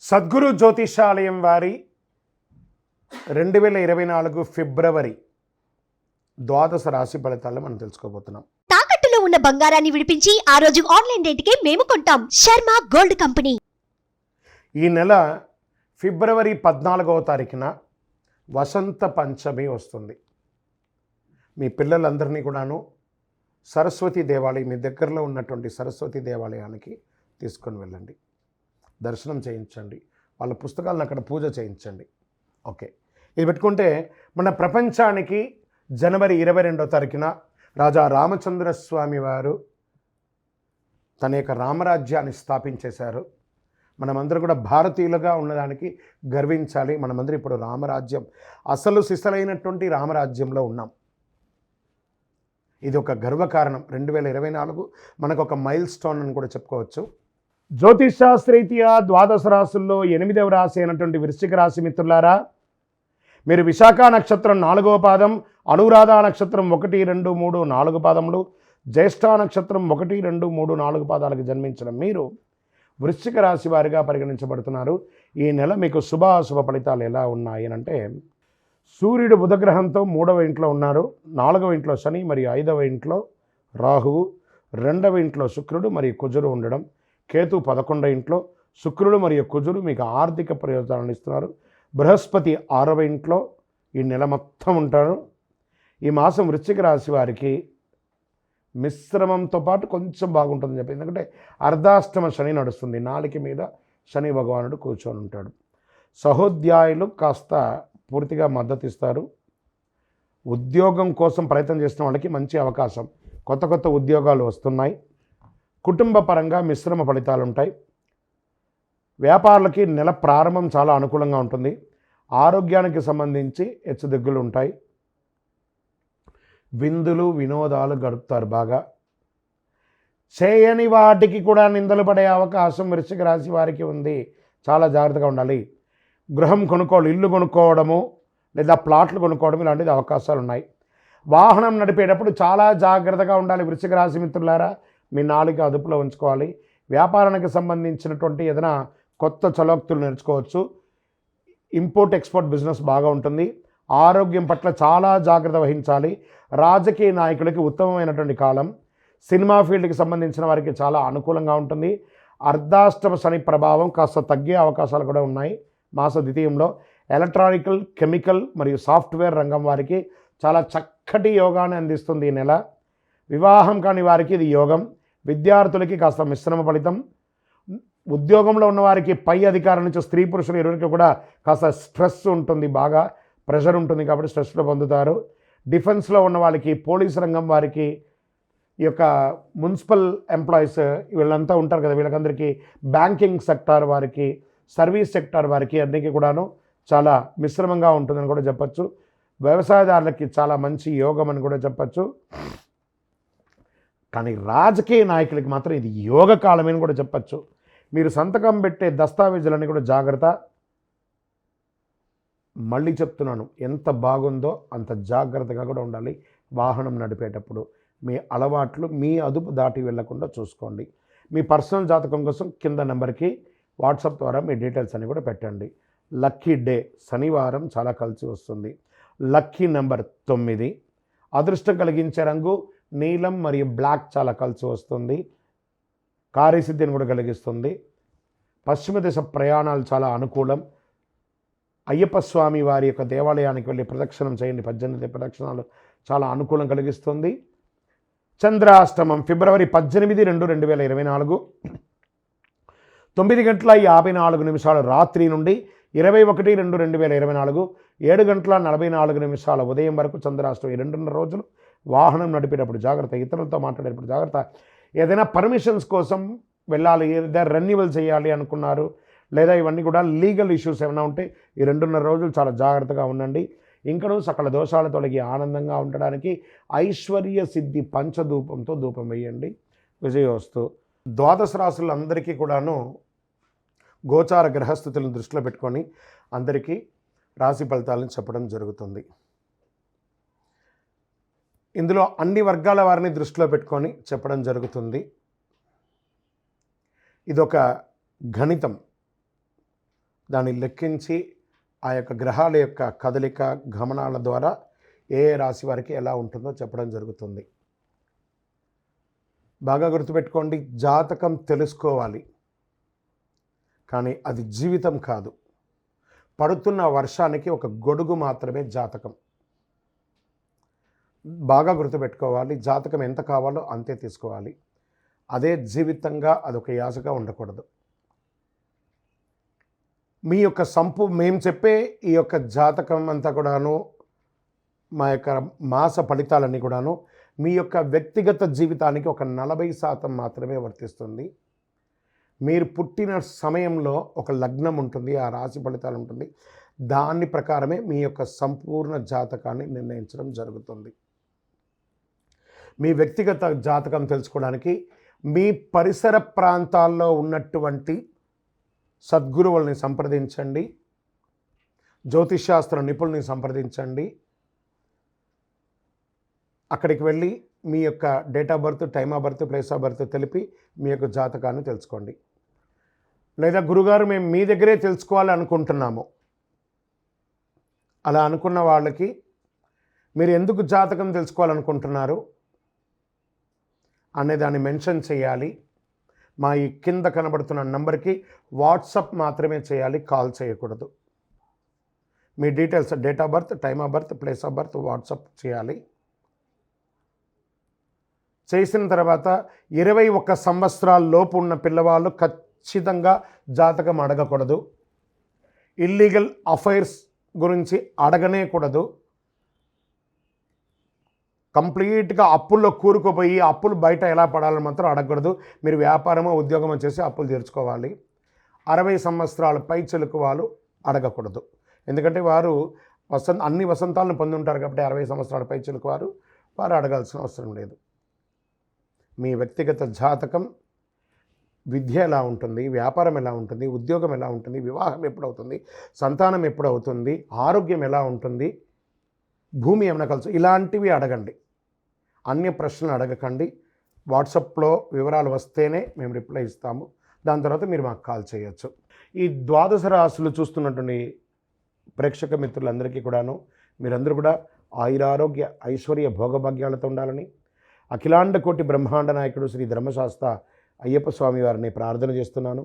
సద్గురు జ్యోతిషాలయం వారి 2024 ఫిబ్రవరి ద్వాదశ రాశి ఫలితాలను మనం తెలుసుకోబోతున్నాం. తాకట్టులో ఉన్న బంగారాన్ని విడిపించి ఆ రోజు ఆన్లైన్ రేటుకే మేము కొంటాం. Sharma gold company. ఈ నెల ఫిబ్రవరి 14వ తారీఖున వసంత పంచమి వస్తుంది. మీ పిల్లలందరినీ కూడాను సరస్వతి దేవాలయం, మీ దగ్గరలో ఉన్నటువంటి సరస్వతి దేవాలయానికి తీసుకొని వెళ్ళండి, దర్శనం చేయించండి, వాళ్ళ పుస్తకాలను అక్కడ పూజ చేయించండి. ఓకే, ఇది పెట్టుకుంటే మన ప్రపంచానికి జనవరి 22వ తారీఖున రాజా రామచంద్రస్వామి వారు తన యొక్క రామరాజ్యాన్ని స్థాపించేశారు. మనమందరూ కూడా భారతీయులుగా ఉన్నదానికి గర్వించాలి. మనమందరూ ఇప్పుడు రామరాజ్యం, అసలు సిసలైనటువంటి రామరాజ్యంలో ఉన్నాం. ఇది ఒక గర్వకారణం. 2024 మనకు ఒక మైల్ స్టోన్ అని కూడా చెప్పుకోవచ్చు. జ్యోతిషాస్త్రరీత్యా ద్వాదశ రాశుల్లో 8వ రాశి అయినటువంటి వృశ్చిక రాశి మిత్రులారా, మీరు విశాఖ నక్షత్రం 4వ పాదం, అనురాధ నక్షత్రం 1, 2, 3, 4 పాదములు, జ్యేష్ఠ నక్షత్రం 1, 2, 3, 4 పాదాలకు జన్మించిన మీరు వృశ్చిక రాశి వారిగా పరిగణించబడుతున్నారు. ఈ నెల మీకు శుభాశుభ ఫలితాలు ఎలా ఉన్నాయి అంటే, సూర్యుడు బుధగ్రహంతో 3వ ఇంట్లో ఉన్నారు, 4వ ఇంట్లో శని మరియు 5వ ఇంట్లో రాహువు, 2వ ఇంట్లో శుక్రుడు మరియు కుజుడు ఉండడం, కేతు 11వ ఇంట్లో, శుక్రుడు మరియు కుజుడు మీకు ఆర్థిక ప్రయోజనాలను ఇస్తున్నారు. బృహస్పతి 6వ ఇంట్లో ఈ నెల మొత్తం ఉంటారు. ఈ మాసం వృశ్చిక రాశి వారికి మిశ్రమంతో పాటు కొంచెం బాగుంటుందని చెప్పి, ఎందుకంటే అర్ధాష్టమ శని నడుస్తుంది, నాలుక మీద శని భగవానుడు కూర్చొని ఉంటాడు. సహోద్యాయులు కాస్త పూర్తిగా మద్దతు ఇస్తారు. ఉద్యోగం కోసం ప్రయత్నం చేసిన వాళ్ళకి మంచి అవకాశం, కొత్త కొత్త ఉద్యోగాలు వస్తున్నాయి. కుటుంబ పరంగా మిశ్రమ ఫలితాలు ఉంటాయి. వ్యాపారులకి నెల ప్రారంభం చాలా అనుకూలంగా ఉంటుంది. ఆరోగ్యానికి సంబంధించి హెచ్చుదిగ్గులు ఉంటాయి. విందులు వినోదాలు గడుపుతారు బాగా. చేయని వాటికి కూడా నిందలు పడే అవకాశం వృశ్చిక రాశి వారికి ఉంది. చాలా జాగ్రత్తగా ఉండాలి. గృహం కొనుక్కోవడం, ఇల్లు కొనుక్కోవడము లేదా ప్లాట్లు కొనుక్కోవడం ఇలాంటిది అవకాశాలు ఉన్నాయి. వాహనం నడిపేటప్పుడు చాలా జాగ్రత్తగా ఉండాలి వృశ్చిక రాశి మిత్రులారా. మీ నాలుక అదుపులో ఉంచుకోవాలి. వ్యాపారానికి సంబంధించినటువంటి ఏదైనా కొత్త చలోక్తులు నేర్చుకోవచ్చు. ఇంపోర్ట్ ఎక్స్పోర్ట్ బిజినెస్ బాగా ఉంటుంది. ఆరోగ్యం పట్ల చాలా జాగ్రత్త వహించాలి. రాజకీయ నాయకులకి ఉత్తమమైనటువంటి కాలం. సినిమా ఫీల్డ్కి సంబంధించిన వారికి చాలా అనుకూలంగా ఉంటుంది. అర్ధాష్టమ శని ప్రభావం కాస్త తగ్గే అవకాశాలు కూడా ఉన్నాయి మాస ద్వితీయంలో. ఎలక్ట్రానికల్, కెమికల్ మరియు సాఫ్ట్వేర్ రంగం వారికి చాలా చక్కటి యోగాన్ని అందిస్తుంది ఈ నెల. వివాహం కాని వారికి ఇది యోగం. విద్యార్థులకి కాస్త మిశ్రమ ఫలితం. ఉద్యోగంలో ఉన్నవారికి పై అధికారం నుంచి స్త్రీ పురుషులు ఇరువురికి కూడా కాస్త స్ట్రెస్ ఉంటుంది, బాగా ప్రెషర్ ఉంటుంది, కాబట్టి స్ట్రెస్లో పొందుతారు. డిఫెన్స్లో ఉన్న వాళ్ళకి, పోలీస్ రంగం వారికి, ఈ యొక్క మున్సిపల్ ఎంప్లాయీస్ వీళ్ళంతా ఉంటారు కదా, వీళ్ళకందరికీ, బ్యాంకింగ్ సెక్టార్ వారికి, సర్వీస్ సెక్టార్ వారికి అన్నిటికీ కూడాను చాలా మిశ్రమంగా ఉంటుందని కూడా చెప్పచ్చు. వ్యవసాయదారులకి చాలా మంచి యోగం అని కూడా చెప్పచ్చు. కానీ రాజకీయ నాయకులకి మాత్రం ఇది యోగ కాలమని కూడా చెప్పచ్చు. మీరు సంతకం పెట్టే దస్తావేజులన్నీ కూడా జాగ్రత్త. మళ్ళీ చెప్తున్నాను, ఎంత బాగుందో అంత జాగ్రత్తగా కూడా ఉండాలి. వాహనం నడిపేటప్పుడు మీ అలవాట్లు మీ అదుపు దాటి వెళ్లకుండా చూసుకోండి. మీ పర్సనల్ జాతకం కోసం కింద నెంబర్కి వాట్సాప్ ద్వారా మీ డీటెయిల్స్ అన్నీ కూడా పెట్టండి. లక్కీ డే శనివారం చాలా కలిసి వస్తుంది. Lucky number 9. అదృష్టం కలిగించే రంగు నీలం మరియు బ్లాక్ చాలా కలిసి వస్తుంది. కార్యసిద్ధిని కూడా కలిగిస్తుంది. పశ్చిమ దిశ ప్రయాణాలు చాలా అనుకూలం. అయ్యప్ప స్వామి వారి యొక్క దేవాలయానికి వెళ్ళి ప్రదక్షిణం చేయండి. 18 ప్రదక్షిణాలు చాలా అనుకూలం కలిగిస్తుంది. చంద్రాష్టమం ఫిబ్రవరి 18, 2024 9:54 రాత్రి నుండి 21, 2024 7:44 ఉదయం వరకు చంద్రాష్టమం. 2.5 రోజులు. వాహనం నడిపేటప్పుడు జాగ్రత్త, ఇతరులతో మాట్లాడేటప్పుడు జాగ్రత్త. ఏదైనా పర్మిషన్స్ కోసం వెళ్ళాలి, ఏదైనా రెన్యువల్ చేయాలి అనుకున్నారు, లేదా ఇవన్నీ కూడా లీగల్ ఇష్యూస్ ఏమైనా ఉంటే ఈ 2.5 రోజులు చాలా జాగ్రత్తగా ఉండండి. ఇంకనూ సకల దోషాల తొలగి ఆనందంగా ఉండడానికి ఐశ్వర్య సిద్ధి పంచధూపంతో ధూపం వేయండి. విజయోస్తు. ద్వాదశ రాశులందరికీ కూడాను గోచార గ్రహస్థితులను దృష్టిలో పెట్టుకొని అందరికీ రాశి ఫలితాలను చెప్పడం జరుగుతుంది. ఇందులో అన్ని వర్గాల వారిని దృష్టిలో పెట్టుకొని చెప్పడం జరుగుతుంది. ఇదొక గణితం. దాన్ని లెక్కించి ఆ యొక్క గ్రహాల యొక్క కదలిక గమనాల ద్వారా ఏ ఏ రాశి వారికి ఎలా ఉంటుందో చెప్పడం జరుగుతుంది. బాగా గుర్తుపెట్టుకోండి, జాతకం తెలుసుకోవాలి, కానీ అది జీవితం కాదు. పడుతున్న వర్షానికి ఒక గొడుగు మాత్రమే జాతకం. బాగా గుర్తుపెట్టుకోవాలి, జాతకం ఎంత కావాలో అంతే తీసుకోవాలి. అదే జీవితంగా అదొక యాసగా ఉండకూడదు. మీ యొక్క మేము చెప్పే ఈ యొక్క జాతకం అంతా కూడాను, మా యొక్క మాస ఫలితాలన్నీ కూడాను మీ యొక్క వ్యక్తిగత జీవితానికి ఒక 40% మాత్రమే వర్తిస్తుంది. మీరు పుట్టిన సమయంలో ఒక లగ్నం ఉంటుంది, ఆ రాశి ఫలితాలు ఉంటుంది, దాని ప్రకారమే మీ యొక్క సంపూర్ణ జాతకాన్ని నిర్ణయించడం జరుగుతుంది. మీ వ్యక్తిగత జాతకం తెలుసుకోవడానికి మీ పరిసర ప్రాంతాల్లో ఉన్నటువంటి సద్గురువుల్ని సంప్రదించండి, జ్యోతిష్శాస్త్ర నిపుణుల్ని సంప్రదించండి. అక్కడికి వెళ్ళి మీ యొక్క date of birth, time of birth, place of birth తెలిపి మీ యొక్క జాతకాన్ని తెలుసుకోండి. లేదా గురుగారు మేము మీ దగ్గరే తెలుసుకోవాలి అనుకుంటున్నాము, అలా అనుకున్న వాళ్ళకి మీరు ఎందుకు జాతకం తెలుసుకోవాలనుకుంటున్నారు అనేదాన్ని మెన్షన్ చేయాలి. మా ఈ కింద కనబడుతున్న నంబర్కి వాట్సాప్ మాత్రమే చేయాలి, కాల్ చేయకూడదు. మీ details, date of birth, time of birth, place of birth WhatsApp చేయాలి. చేసిన తర్వాత 21 సంవత్సరాల లోపు ఉన్న పిల్లవాళ్ళు ఖచ్చితంగా జాతకం అడగకూడదు. ఇల్లీగల్ అఫైర్స్ గురించి అడగనే కూడదు. కంప్లీట్గా అప్పుల్లో కూరుకుపోయి అప్పులు బయట ఎలా పడాలని మాత్రం అడగకూడదు. మీరు వ్యాపారమో ఉద్యోగమో చేసి అప్పులు తీర్చుకోవాలి. 60 సంవత్సరాల పై చెలుకు వాళ్ళు అడగకూడదు. ఎందుకంటే వారు అన్ని వసంతాలను పొంది ఉంటారు కాబట్టి 60 సంవత్సరాల పై చెలుకు వారు అడగాల్సిన అవసరం లేదు. మీ వ్యక్తిగత జాతకం, విద్య ఎలా ఉంటుంది, వ్యాపారం ఎలా ఉంటుంది, ఉద్యోగం ఎలా ఉంటుంది, వివాహం ఎప్పుడవుతుంది, సంతానం ఎప్పుడవుతుంది, ఆరోగ్యం ఎలా ఉంటుంది, భూమి ఏమైనా కలుసు, ఇలాంటివి అడగండి. అన్య ప్రశ్నలు అడగకండి. వాట్సాప్లో వివరాలు వస్తేనే మేము రిప్లై ఇస్తాము. దాని తర్వాత మీరు మాకు కాల్ చేయొచ్చు. ఈ 12 రాశులు చూస్తున్నటువంటి ప్రేక్షక మిత్రులందరికీ కూడాను మీరందరూ కూడా ఆయురారోగ్య ఐశ్వర్య భోగభాగ్యాలతో ఉండాలని అఖిలాండ కోటి బ్రహ్మాండ నాయకుడు శ్రీ ధర్మశాస్త్ర అయ్యప్ప స్వామి వారిని ప్రార్థన చేస్తున్నాను.